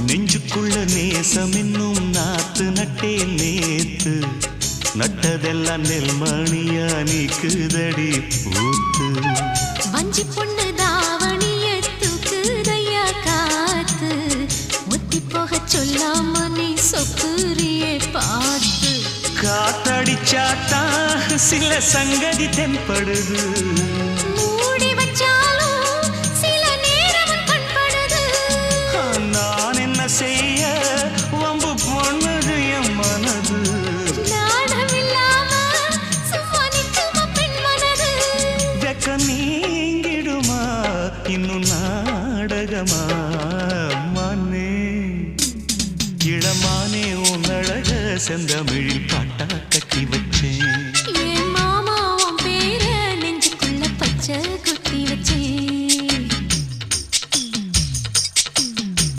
நெஞ்சுக்குள்ள நேசம் இன்னும் நாத்து நட்டே நேத்து நட்டதெல்லாம் நெல்மணியா நீக்குதடி பூத்து வஞ்சி பொண்ணு தாவணிய தூக்குதையா காத்து முத்தி போக சொல்லாம நீ சொக்குரியே பார்த்து காத்தடிச்சாத்தா சில சங்கதி தென்படுது மூடி வச்சாலும் சில நேரம் கண்படுது நான் என்ன செய்ய வம்பு பொண்ணுது என் மனது நாடம் இல்லாம சும்மா நிற்குமா பெண் மனது வெக்க நீங்கிடுமா இன்னும் நாடகமா மானே இளமானே உன் அழக செந்தமிழில் பாட்டு